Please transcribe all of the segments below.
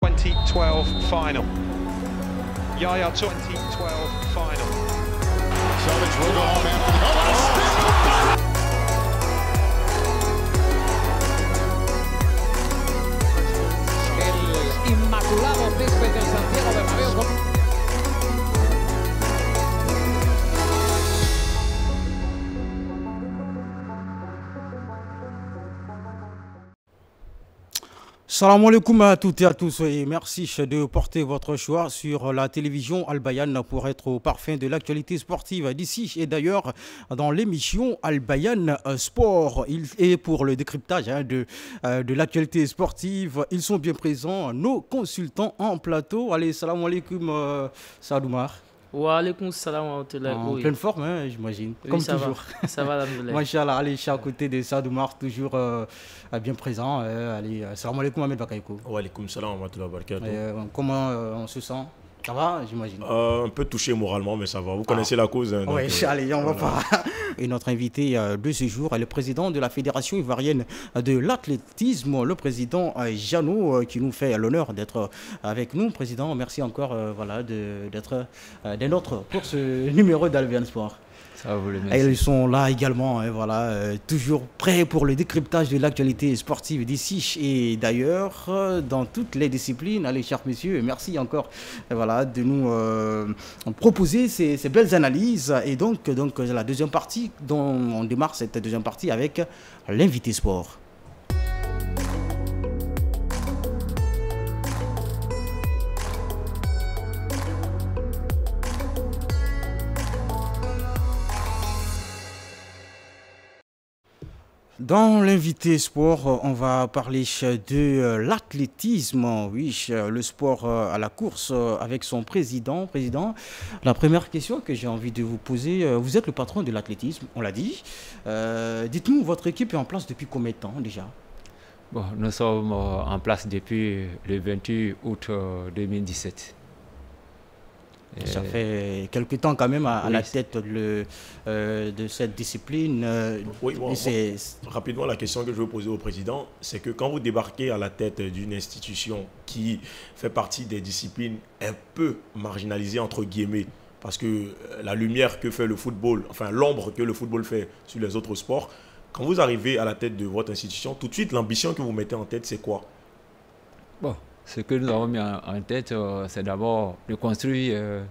2012 final. Yaya 2012 final. Celtics will go home after the El inmaculado césped del Santiago Bernabéu. Salam alaikum à toutes et à tous et merci de porter votre choix sur la télévision Al Bayan pour être au parfum de l'actualité sportive d'ici et d'ailleurs dans l'émission Al Bayan Sport. Et pour le décryptage de l'actualité sportive, ils sont bien présents, nos consultants en plateau. Allez, salam alaikum Sadoumar. Wa alaikum salam wa rahmatullahi. En pleine forme, hein, j'imagine. Oui, comme ça toujours. Ça va, alhamdoulilah. Machallah, allez, je suis à côté de Sadoumar, toujours bien présent. Allez, salam alaikum Ahmed Bakaïko. Wa alaikum salam wa rahmatullahi wa barakatuh. Comment on se sent? Ça va, j'imagine. Un peu touché moralement, mais ça va. Vous connaissez la cause. Hein, oui, allez, on va pas. Et notre invité de ce jour est le président de la Fédération ivoirienne de l'athlétisme, le président Jeannot, qui nous fait l'honneur d'être avec nous. Président, merci encore d'être des nôtres pour ce numéro d'Al Bayan Sport. Ça va, vous le Et ils sont là également, toujours prêts pour le décryptage de l'actualité sportive d'ici et d'ailleurs, dans toutes les disciplines. Allez, chers messieurs, merci encore de nous proposer ces belles analyses. Et donc la deuxième partie, dont on démarre cette deuxième partie avec l'invité sport. Dans l'invité sport, on va parler de l'athlétisme, oui, le sport à la course avec son président. Président, la première question que j'ai envie de vous poser, vous êtes le patron de l'athlétisme, on l'a dit. Dites-nous, votre équipe est en place depuis combien de temps déjà? Bon, nous sommes en place depuis le 28 août 2017. Ça fait quelque temps quand même à la tête de cette discipline. Oui, rapidement, la question que je veux poser au président, c'est que quand vous débarquez à la tête d'une institution qui fait partie des disciplines un peu marginalisées, entre guillemets, parce que la lumière que fait le football, enfin l'ombre que le football fait sur les autres sports, quand vous arrivez à la tête de votre institution, tout de suite, l'ambition que vous mettez en tête, c'est quoi? Bon. Ce que nous avons mis en tête, c'est d'abord de construire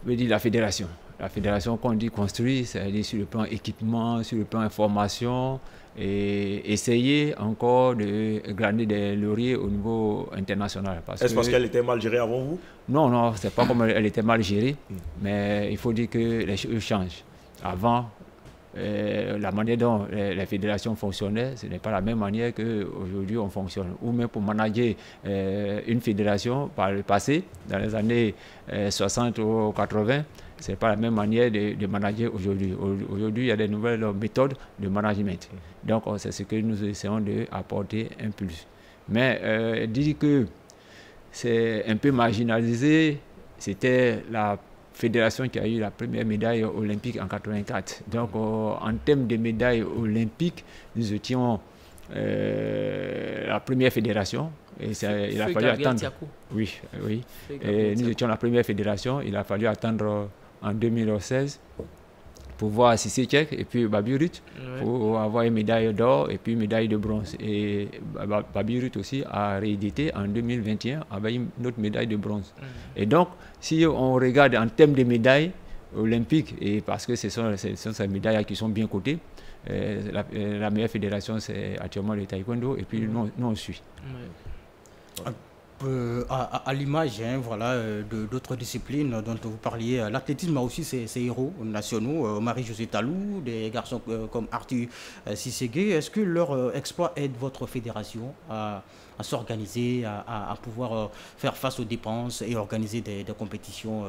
la fédération. La fédération, quand on dit construire, c'est-à-dire sur le plan équipement, sur le plan information, et essayer encore de glaner des lauriers au niveau international. Est-ce parce qu'elle était mal gérée avant vous? Non, c'est pas comme elle était mal gérée, mais il faut dire que les choses changent. Avant, la manière dont les fédérations fonctionnaient, ce n'est pas la même manière qu'aujourd'hui on fonctionne. Ou même pour manager une fédération par le passé, dans les années 60 ou 80, ce n'est pas la même manière de manager aujourd'hui. Aujourd'hui, il y a des nouvelles méthodes de management. Donc, c'est ce que nous essayons d'apporter un plus. Mais dire que c'est un peu marginalisé, c'était la fédération qui a eu la première médaille olympique en 84. Donc, en termes de médailles olympiques, nous étions la première fédération. Et il a fallu attendre. Oui. Et nous étions la première fédération. Il a fallu attendre en 2016 pour voir Cissé Tchèque et puis Babirut pour avoir une médaille d'or et puis une médaille de bronze. Et Babirut aussi a réédité en 2021 avec une autre médaille de bronze. Et donc, si on regarde en termes de médailles olympiques, et parce que ce sont ces médailles qui sont bien cotées, la meilleure fédération, c'est actuellement le taekwondo, et puis nous on suit. À l'image d'autres disciplines dont vous parliez, l'athlétisme a aussi ses héros nationaux, Marie-Josée Talou, des garçons comme Arthur Sisségué. Est-ce que leur exploit aide votre fédération à s'organiser, à pouvoir faire face aux dépenses et organiser des compétitions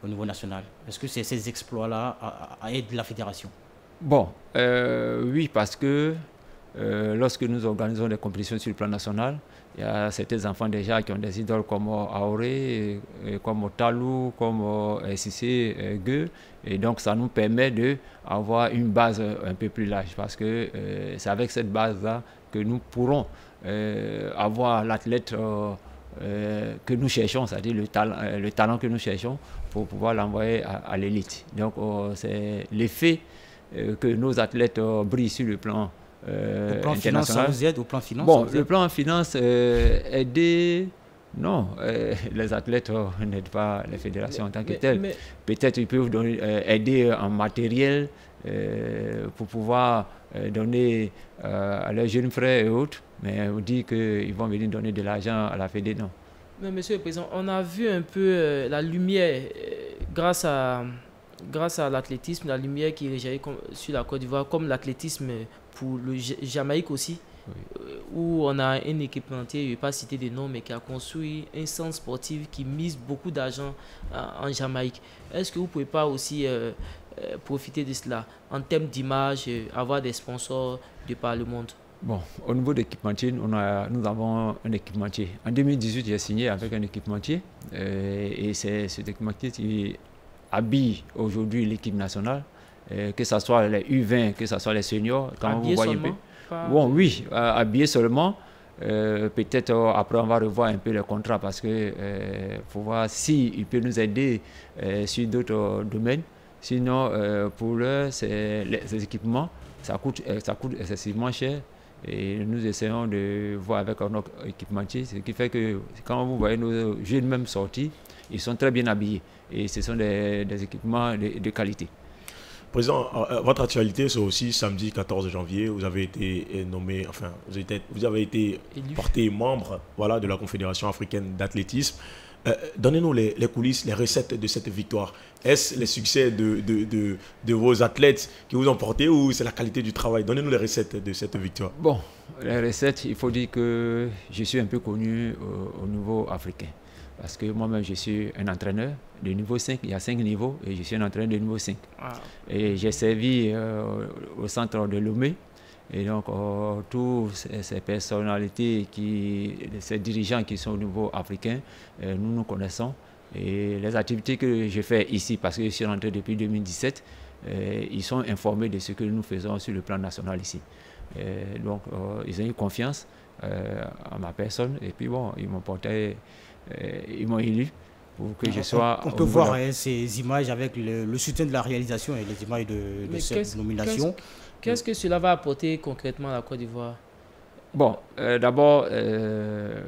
au niveau national? Est-ce que ces exploits-là aident la fédération? Bon, oui, parce que lorsque nous organisons des compétitions sur le plan national, il y a certains enfants déjà qui ont des idoles comme Aoré, comme Talou, comme Cissé Gueux. Et donc, ça nous permet d'avoir une base un peu plus large parce que c'est avec cette base-là que nous pourrons avoir l'athlète que nous cherchons, c'est-à-dire le talent que nous cherchons pour pouvoir l'envoyer à l'élite. Donc c'est l'effet que nos athlètes brillent sur le plan finance, ça vous aide au plan finance? Bon, le plan finance, aider, non, les athlètes n'aident pas les fédérations en tant que telles. Peut-être ils peuvent aider en matériel pour pouvoir donner à leurs jeunes frères et autres, mais on dit qu'ils vont venir donner de l'argent à la Fédé, non. Mais Monsieur le Président, on a vu un peu la lumière grâce à l'athlétisme, la lumière qui est rejaillit sur la Côte d'Ivoire, comme l'athlétisme pour le Jamaïque aussi, oui. Où on a un équipementier, je ne vais pas citer des noms, mais qui a construit un centre sportif qui mise beaucoup d'argent en Jamaïque. Est-ce que vous ne pouvez pas aussi profiter de cela en termes d'image, avoir des sponsors de par le monde? Bon, au niveau d'équipementier, nous avons un équipementier. En 2018, j'ai signé avec un équipementier et c'est cet équipementier qui habille aujourd'hui l'équipe nationale, que ce soit les U20, que ce soit les seniors. Quand habillé vous voyez seulement? Bon, oui, habillé seulement. Peut-être après on va revoir un peu le contrat parce que pour voir s'il peut nous aider sur d'autres domaines. Sinon, pour l'heure, les équipements, ça coûte excessivement cher. Et nous essayons de voir avec notre équipementier, ce qui fait que quand vous voyez nos jeunes même sortis, ils sont très bien habillés. Et ce sont des équipements de qualité. Président, votre actualité, c'est aussi samedi 14 janvier, vous avez été nommé, enfin, vous avez été porté membre, voilà, de la Confédération africaine d'athlétisme. Donnez-nous les coulisses, les recettes de cette victoire. Est-ce les succès de vos athlètes qui vous ont porté ou c'est la qualité du travail? Donnez-nous les recettes de cette victoire. Bon, les recettes, il faut dire que je suis un peu connu au niveau africain. Parce que moi-même, je suis un entraîneur de niveau 5. Il y a 5 niveaux et je suis un entraîneur de niveau 5. Wow. Et j'ai servi au centre de Lomé. Et donc, tous ces personnalités, ces dirigeants qui sont au niveau africain, nous nous connaissons. Et les activités que je fais ici, parce que je suis rentré depuis 2017, ils sont informés de ce que nous faisons sur le plan national ici. Donc, ils ont eu confiance à ma personne. Et puis, bon, ils m'ont porté, ils m'ont élu pour que je sois... On peut voir ces images avec le soutien de la réalisation et les images de cette nomination. Qu'est-ce que cela va apporter concrètement à la Côte d'Ivoire? Bon, d'abord,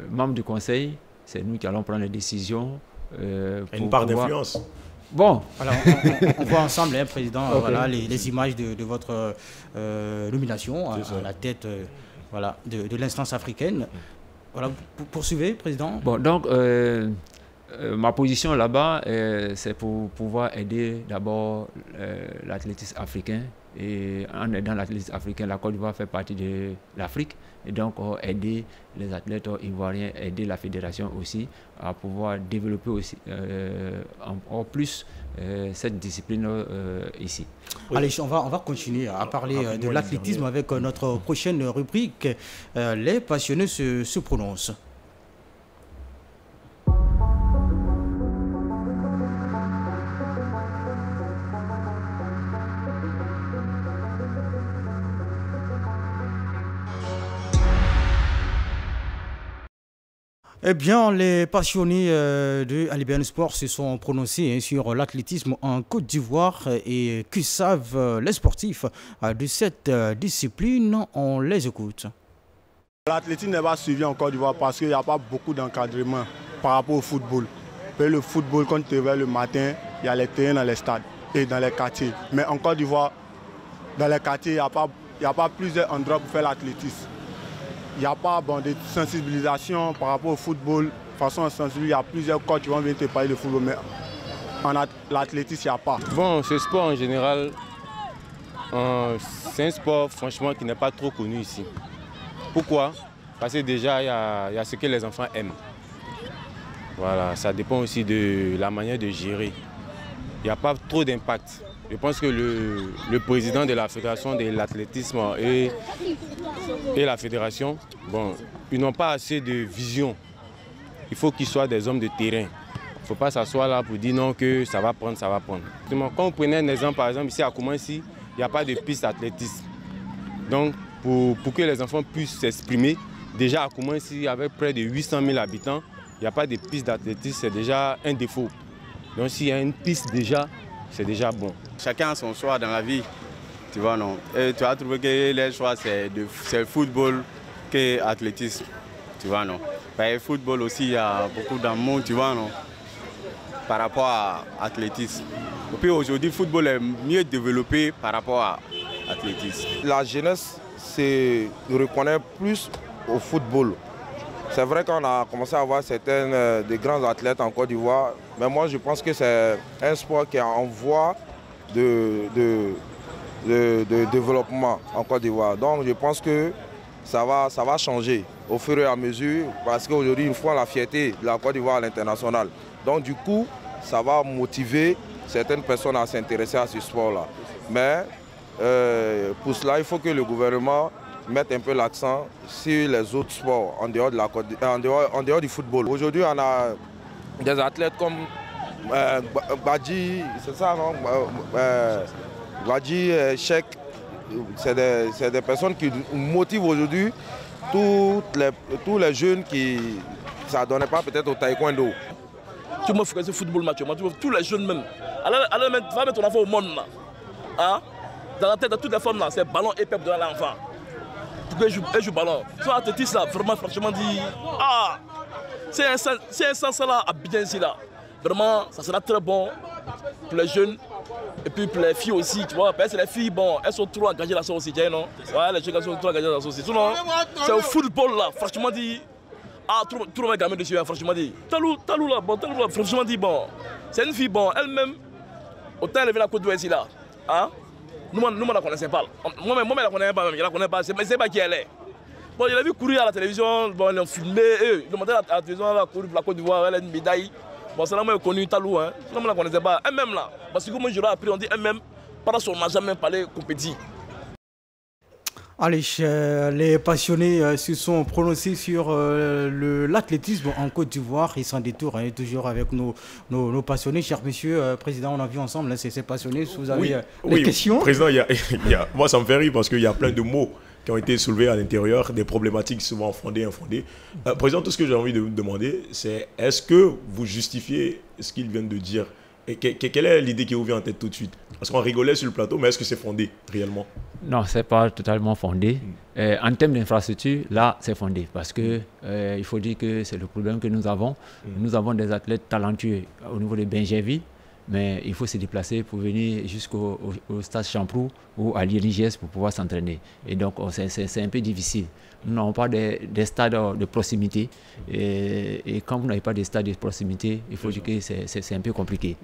membre du conseil, c'est nous qui allons prendre les décisions. Une part d'influence. Bon. Alors, on voit ensemble, hein, Président, okay. Voilà, les images de votre nomination à la tête voilà, de l'instance africaine. Voilà, poursuivez, Président. Bon, donc, ma position là-bas, c'est pour pouvoir aider d'abord l'athlétisme africain. Et en aidant l'athlétisme africain, la Côte d'Ivoire fait partie de l'Afrique. Et donc, aider les athlètes ivoiriens, aider la fédération aussi à pouvoir développer aussi en plus cette discipline ici. Allez, on va continuer à parler de l'athlétisme avec notre prochaine rubrique. Les passionnés se prononcent. Eh bien, les passionnés de Alibéan Sport se sont prononcés sur l'athlétisme en Côte d'Ivoire et que savent les sportifs de cette discipline. On les écoute. L'athlétisme n'est pas suivi en Côte d'Ivoire parce qu'il n'y a pas beaucoup d'encadrement par rapport au football. Le football, quand tu te réveilles le matin, il y a les terrains dans les stades et dans les quartiers. Mais en Côte d'Ivoire, dans les quartiers, il n'y a pas plusieurs endroits pour faire l'athlétisme. Il n'y a pas de sensibilisation par rapport au football. De façon sensible, il y a plusieurs coachs qui vont venir te parler de football, mais en l'athlétisme, il n'y a pas. Bon, ce sport en général, c'est un sport franchement qui n'est pas trop connu ici. Pourquoi? Parce que déjà, il y a ce que les enfants aiment. Voilà, ça dépend aussi de la manière de gérer. Il n'y a pas trop d'impact. Je pense que le président de la fédération de l'athlétisme et la fédération, bon, ils n'ont pas assez de vision. Il faut qu'ils soient des hommes de terrain. Il ne faut pas s'asseoir là pour dire non que ça va prendre, ça va prendre. Quand vous prenez un exemple, par exemple, ici à Koumansi, il n'y a pas de piste d'athlétisme. Donc, pour que les enfants puissent s'exprimer, Déjà à Koumansi, avec près de 800 000 habitants, il n'y a pas de piste d'athlétisme, c'est déjà un défaut. Donc s'il y a une piste déjà, c'est déjà bon. Chacun a son choix dans la vie, tu vois, non. Et tu as trouvé que les choix, c'est football que athlétisme, tu vois, non. Mais football aussi, il y a beaucoup d'amour, tu vois, non, par rapport à athlétisme. Et puis aujourd'hui, le football est mieux développé par rapport à athlétisme. La jeunesse se reconnaît plus au football. C'est vrai qu'on a commencé à avoir certains des grands athlètes en Côte d'Ivoire, mais moi je pense que c'est un sport qui est en voie de développement en Côte d'Ivoire. Donc je pense que ça va changer au fur et à mesure, parce qu'aujourd'hui ils font la fierté de la Côte d'Ivoire à l'international. Donc du coup, ça va motiver certaines personnes à s'intéresser à ce sport-là. Mais pour cela, il faut que le gouvernement mette un peu l'accent sur les autres sports en dehors, en dehors du football. Aujourd'hui, on a des athlètes comme Badji, c'est ça, non? Badji, Cheikh, c'est des personnes qui motivent aujourd'hui tous les jeunes qui ne donnaient pas peut-être au taekwondo. Tu m'as fait ce football match, tous les jeunes même. Alors, va mettre ton enfant au monde là. Hein? Dans la tête de toutes les femmes là, c'est ballon et pep de l'enfant. Elle joue ballon. Son athlétisme là, vraiment franchement dit, ah, c'est un sens là à bien ici là. Vraiment, ça sera très bon pour les jeunes et puis pour les filles aussi, tu vois. Parce que les filles, bon, elles sont trop engagées là-dedans aussi, non? Ouais, les jeunes sont trop engagées là-dedans aussi. Sinon, c'est au football là, franchement dit, ah, trop de gamins dessus, hein, franchement dit. Talou là, franchement dit, bon, c'est une fille, bon, elle-même, autant elle est venue à la Côte d'Ivoire ici là, hein? Nous, on ne la connaissait pas. Moi-même, je ne la connais pas même. Je ne la connais pas. Je ne sais pas qui elle est. Bon, je l'ai vu courir à la télévision. Bon, ils l'ont filmé. Ils l'ont montré à la télévision. Elle a couru pour la Côte d'Ivoire. Elle a une médaille. Bon, c'est là que j'ai connu Talou. Hein. Je ne la connaissais pas. Elle-même là. Parce que moi, je l'ai appris. On dit elle-même. Par son n'a jamais parlé compétit. Allez, les passionnés se sont prononcés sur l'athlétisme en Côte d'Ivoire. Ils s'en détournent toujours avec nos passionnés. Cher monsieur président, on a vu ensemble ces passionnés. Si vous avez des questions. Président, moi ça me fait rire parce qu'il y a plein de mots qui ont été soulevés à l'intérieur, des problématiques souvent fondées et infondées. Président, tout ce que j'ai envie de vous demander, c'est est-ce que vous justifiez ce qu'ils viennent de dire? Et quelle est l'idée qui vous vient en tête tout de suite? Parce qu'on rigolait sur le plateau, mais est-ce que c'est fondé réellement? Non, ce n'est pas totalement fondé. En termes d'infrastructure, là, c'est fondé. Parce que il faut dire que c'est le problème que nous avons. Nous avons des athlètes talentueux au niveau de Benjerville, mais il faut se déplacer pour venir jusqu'au stade Champrou ou à l'INIGS pour pouvoir s'entraîner. Et donc, c'est un peu difficile. Nous n'avons pas des stades de proximité. Et quand vous n'avez pas de stades de proximité, il faut dire que c'est un peu compliqué.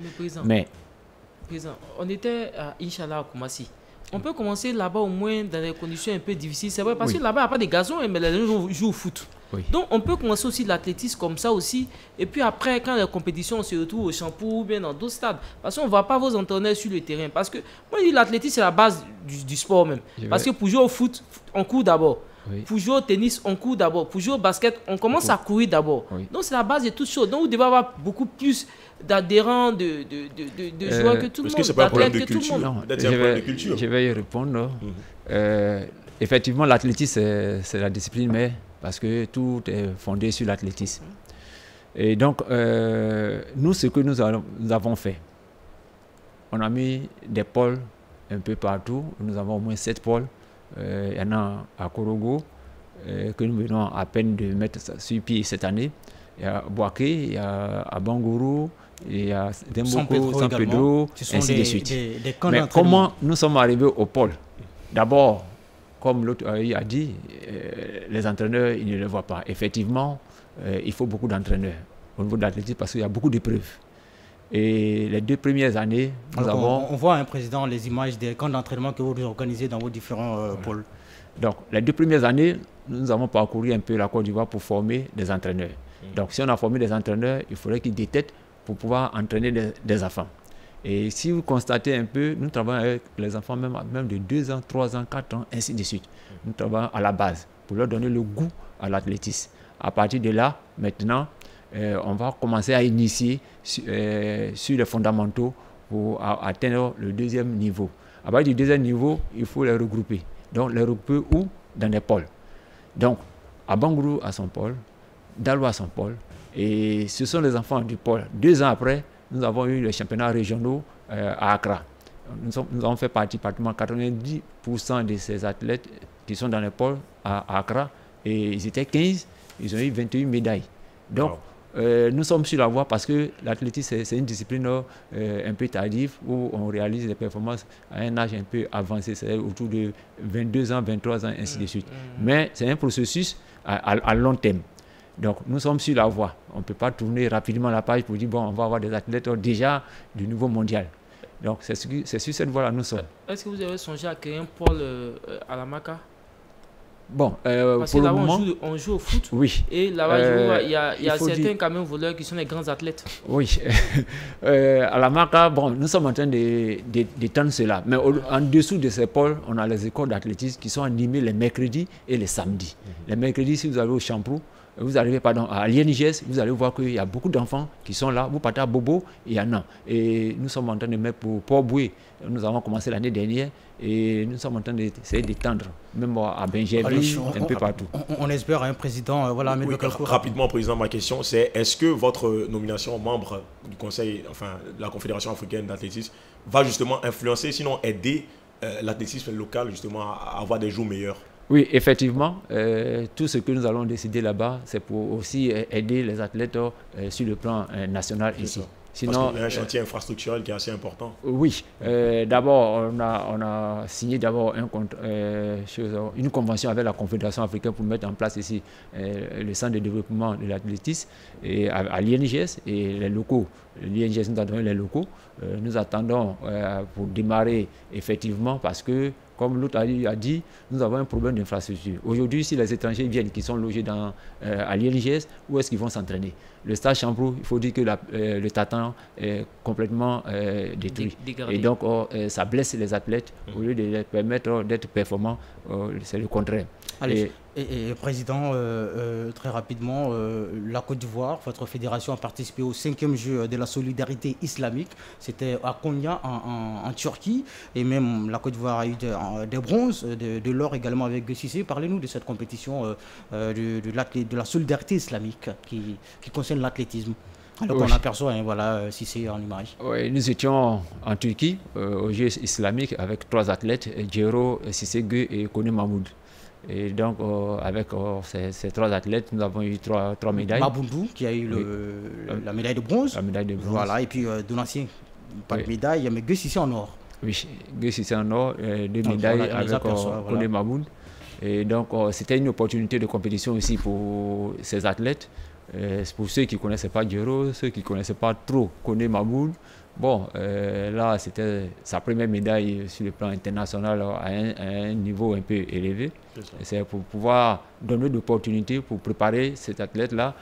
Président, on était à Inch'Allah à Koumassi. On peut commencer là-bas au moins dans des conditions un peu difficiles. C'est vrai, parce que là-bas, il n'y a pas de gazon, mais les gens jouent au foot. Oui. Donc, on peut commencer aussi l'athlétisme comme ça aussi. Et puis après, quand les compétitions se retrouvent au Champrou ou bien dans d'autres stades, parce qu'on ne voit pas vos entraîneurs sur le terrain. Parce que moi, je dis l'athlétisme, c'est la base du sport même. Parce que pour jouer au foot, on court d'abord. Oui. Pour jouer au tennis, on court d'abord. Pour jouer au basket, on commence à courir d'abord. Oui. Donc, c'est la base de toutes choses. Donc, vous devez avoir beaucoup plus d'adhérents, de joueurs que tout le monde. Est-ce que ce n'est pas un problème de culture? Non, je vais y répondre. Effectivement, l'athlétisme, c'est la discipline, mais parce que tout est fondé sur l'athlétisme. Et donc, nous, ce que nous avons fait, on a mis des pôles un peu partout. Nous avons au moins 7 pôles. Il y en a à Korogo, que nous venons à peine de mettre sur pied cette année. Il y a Boaké, il y a à Bangourou, il y a Demboko, San Pedro, ainsi de suite. Mais comment nous sommes arrivés au pôle? D'abord, comme l'autre a dit, les entraîneurs, ils ne le voient pas. Effectivement, il faut beaucoup d'entraîneurs au niveau de l'athlétisme parce qu'il y a beaucoup d'épreuves. Et les 2 premières années, on voit, président, les images des camps d'entraînement que vous organisez dans vos différents pôles. Donc, les 2 premières années, nous avons parcouru un peu la Côte d'Ivoire pour former des entraîneurs. Donc, si on a formé des entraîneurs, il faudrait qu'ils détectent pour pouvoir entraîner des enfants. Et si vous constatez un peu, nous travaillons avec les enfants même de 2 ans, 3 ans, 4 ans, ainsi de suite. Nous travaillons à la base pour leur donner le goût à l'athlétisme. À partir de là, maintenant, on va commencer à initier sur les fondamentaux pour atteindre le 2e niveau. À partir du 2e niveau, il faut les regrouper. Donc, les regrouper où? Dans des pôles. Donc, Abangourou a son pôle, Dalo a son pôle. Et ce sont les enfants du pôle. 2 ans après, nous avons eu les championnats régionaux à Accra. Nous avons fait partie pratiquement 90% de ces athlètes qui sont dans les pôles à Accra. Et ils étaient 15, ils ont eu 21 médailles. Donc, nous sommes sur la voie parce que l'athlétisme, c'est une discipline un peu tardive où on réalise les performances à un âge un peu avancé, c'est autour de 22 ans, 23 ans, ainsi de suite. Mais c'est un processus à long terme. Donc, nous sommes sur la voie. On ne peut pas tourner rapidement la page pour dire, bon, on va avoir des athlètes déjà du niveau mondial. Donc, c'est sur cette voie-là nous sommes. Est-ce que vous avez songé à créer un pôle à la Maca? Bon, parce pour que le là-bas, moment, on joue au foot. Oui. Et là-bas, il y a certains camions voleurs qui sont des grands athlètes. Oui. À la Maca, bon, nous sommes en train d'étendre cela. Mais en dessous de ces pôles, on a les écoles d'athlétisme qui sont animées les mercredis et les samedis. Les mercredis, si vous allez au Champrou, vous arrivez à l'INGS, vous allez voir qu'il y a beaucoup d'enfants qui sont là. Vous partez à Bobo, il y en a. Et nous sommes en train de mettre pour Port-Boué. Nous avons commencé l'année dernière et nous sommes en train d'essayer d'étendre, même à Benjerville, un peu partout. On espère un président. Voilà, oui, rapidement, président, ma question, c'est est-ce que votre nomination membre du Conseil, enfin, de la Confédération africaine d'athlétisme, va justement influencer, sinon aider l'athlétisme local justement à avoir des jours meilleurs? Oui, effectivement, tout ce que nous allons décider là-bas, c'est pour aussi aider les athlètes sur le plan national ici. Sinon, parce qu'il y a un chantier infrastructurel qui est assez important. Oui, d'abord, on a signé une convention avec la Confédération africaine pour mettre en place ici le centre de développement de l'athlétisme à l'INGS et les locaux. L'INGS nous a donné les locaux. Nous attendons pour démarrer effectivement parce que, comme l'autre a dit, nous avons un problème d'infrastructure. Aujourd'hui, si les étrangers viennent, qui sont logés à l'INGS, où est-ce qu'ils vont s'entraîner? Le stade Champrou, il faut dire que le tatan est complètement détruit. Et donc, ça blesse les athlètes. Au lieu de les permettre d'être performants, c'est le contraire. Allez, et Président, très rapidement, la Côte d'Ivoire, votre fédération a participé au 5e jeu de la solidarité islamique. C'était à Konya, en Turquie. Et même la Côte d'Ivoire a eu des bronzes, de l'or également avec Guessissé. Parlez-nous de cette compétition de la solidarité islamique qui concerne l'athlétisme. Alors qu'on aperçoit, voilà, Cissé en image. Oui, nous étions en Turquie, aux Jeux islamiques, avec 3 athlètes, Djero, Cissé Gueye et Kone Mahmoud. Et donc, avec ces 3 athlètes, nous avons eu 3 médailles. Mabundou, qui a eu la médaille de bronze. La médaille de bronze. Voilà, et puis Donatien, pas de médaille, mais Guessissé en or. Oui, Guessissé en or, 2 médailles avec Kone Mahmoud. Et donc, c'était une opportunité de compétition aussi pour ces athlètes. Pour ceux qui ne connaissaient pas Djero, ceux qui ne connaissaient pas trop Kone Mahmoud, bon, là, c'était sa première médaille sur le plan international à un niveau un peu élevé. C'est pour pouvoir donner l'opportunité pour préparer cet athlète-là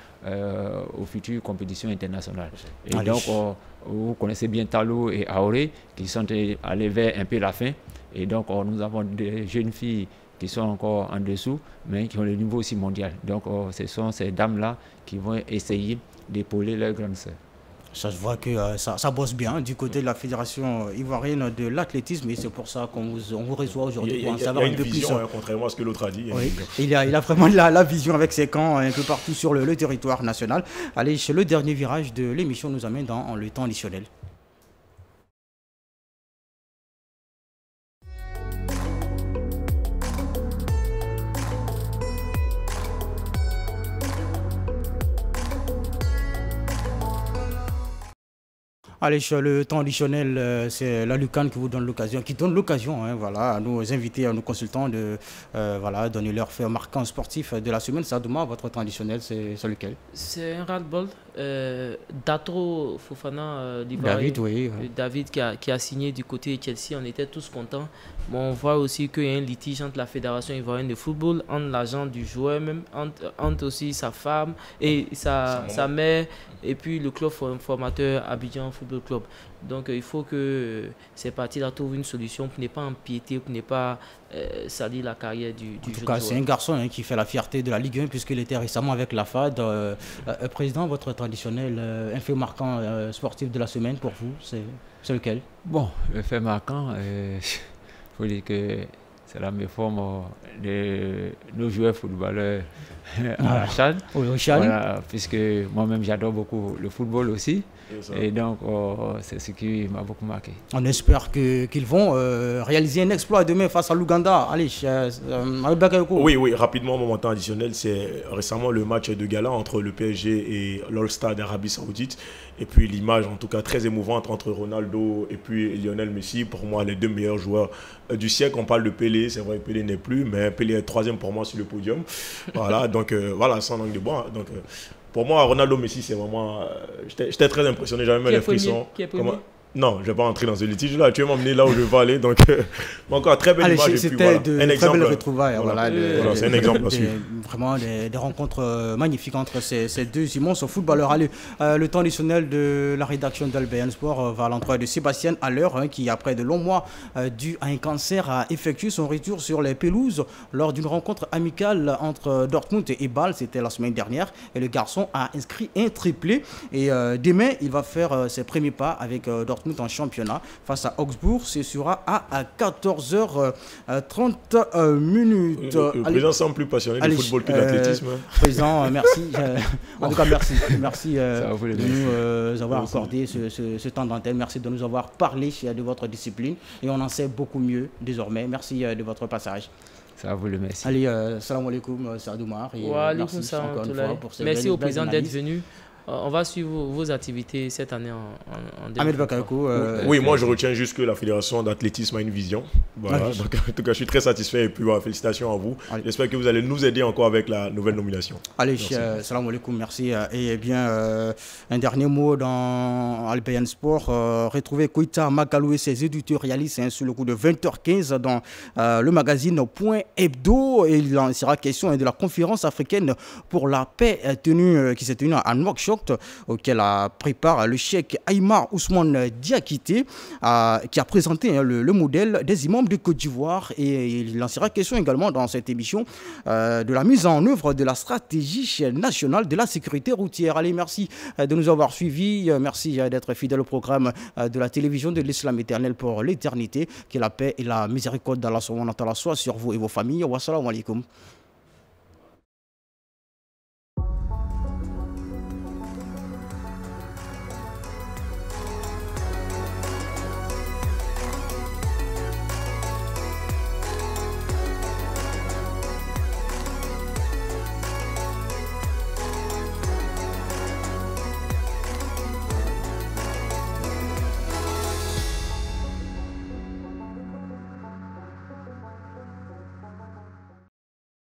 aux futures compétitions internationales. Et donc, vous connaissez bien Talo et Aoré qui sont allés vers un peu la fin. Et donc, nous avons des jeunes filles qui sont encore en dessous, mais qui ont le niveau aussi mondial. Donc, ce sont ces dames-là qui vont essayer d'épauler leurs grandes sœurs. Ça se voit que ça bosse bien du côté de la Fédération ivoirienne de l'athlétisme et c'est pour ça qu'on vous reçoit aujourd'hui pour en savoir un peu plus. Il y a une vision, contrairement à ce que l'autre a dit. Oui. Il a vraiment la vision avec ses camps un peu partout sur le territoire national. Allez, le dernier virage de l'émission nous amène dans le temps additionnel. Allez, le temps additionnel, c'est la Lucan qui vous donne l'occasion, voilà, à nos invités, à nos consultants de donner leur fait marquant sportif de la semaine. Sadouma, votre temps additionnel, c'est lequel? C'est un ras-le-bol. Datro Fofana David, David qui a signé du côté de Chelsea, on était tous contents. Mais on voit aussi qu'il y a un litige entre la Fédération ivoirienne de football, entre l'agent du joueur même, entre aussi sa femme et sa mère, et puis le club formateur Abidjan Football Club. Donc il faut que ces parties-là trouvent une solution pour ne pas empiéter, pour ne pas salir la carrière du joueur. En tout cas, c'est un garçon qui fait la fierté de la Ligue 1 puisqu'il était récemment avec la FAD. Président, votre traditionnel un fait marquant sportif de la semaine pour vous, c'est lequel? Bon, le fait marquant, il faut dire que c'est la méforme de nos joueurs footballeurs à la CHAN. Oui, au CHAN. Voilà, puisque moi-même j'adore beaucoup le football aussi. Et donc, c'est ce qui m'a beaucoup marqué. On espère qu'ils vont réaliser un exploit demain face à l'Ouganda. Allez, Bakayoko. Oui, rapidement, mon moment additionnel, c'est récemment le match de gala entre le PSG et l'All-Star d'Arabie Saoudite. Et puis l'image, en tout cas, très émouvante entre Ronaldo et puis Lionel Messi. Pour moi, les deux meilleurs joueurs du siècle. On parle de Pelé, c'est vrai que Pelé n'est plus, mais Pelé est troisième pour moi sur le podium. Voilà, donc voilà, sans langue de bois. Donc, pour moi, Ronaldo Messi, c'est vraiment... J'étais très impressionné, j'avais même les frissons. Qui est premier? Non, je ne vais pas entrer dans ce litige-là. Tu m'as emmené là où je veux aller. Donc, encore très belle image. C'était de très belles retrouvailles. Voilà, c'est un exemple à suivre. Vraiment des rencontres magnifiques entre ces deux immenses footballeurs. Allez, le temps additionnel de la rédaction d'Albion Sport va à l'endroit de Sébastien Haller, qui, après de longs mois dû à un cancer, a effectué son retour sur les pelouses lors d'une rencontre amicale entre Dortmund et Bâle. C'était la semaine dernière. Et le garçon a inscrit un triplé. Et demain, il va faire ses premiers pas avec Dortmund en championnat face à Augsbourg. Ce sera à 14h30 minutes. Le président semble plus passionné de football que d'athlétisme. Président, merci. En tout cas, merci de nous avoir accordé ce temps d'antenne. Merci de nous avoir parlé de votre discipline. Et on en sait beaucoup mieux désormais. Merci de votre passage. Ça vous le merci. Allez, salam alaikum, Sadoumar. Merci au président d'être venu. On va suivre vos activités cette année en Ahmed Bakayoko. Oui, moi je retiens juste que la Fédération d'athlétisme a une vision. Voilà. Donc, en tout cas, je suis très satisfait et puis félicitations à vous. J'espère que vous allez nous aider encore avec la nouvelle nomination. Allez, salam alaikum, merci. Et bien, un dernier mot dans Albion Sport. Retrouvez Koita Magalou et ses éditorialistes sur le coup de 20h15 dans le magazine Point Hebdo. Et il en sera question de la conférence africaine pour la paix qui s'est tenue à Nouakchott, auquel a pris part le cheikh Aïma Ousmane Diakité, qui a présenté le modèle des imams de Côte d'Ivoire. Et il en sera question également dans cette émission de la mise en œuvre de la stratégie nationale de la sécurité routière. Allez, merci de nous avoir suivis. Merci d'être fidèle au programme de la télévision de l'Islam éternel pour l'éternité. Que la paix et la miséricorde d'Allah soient sur vous et vos familles. Wassalamu alaikum.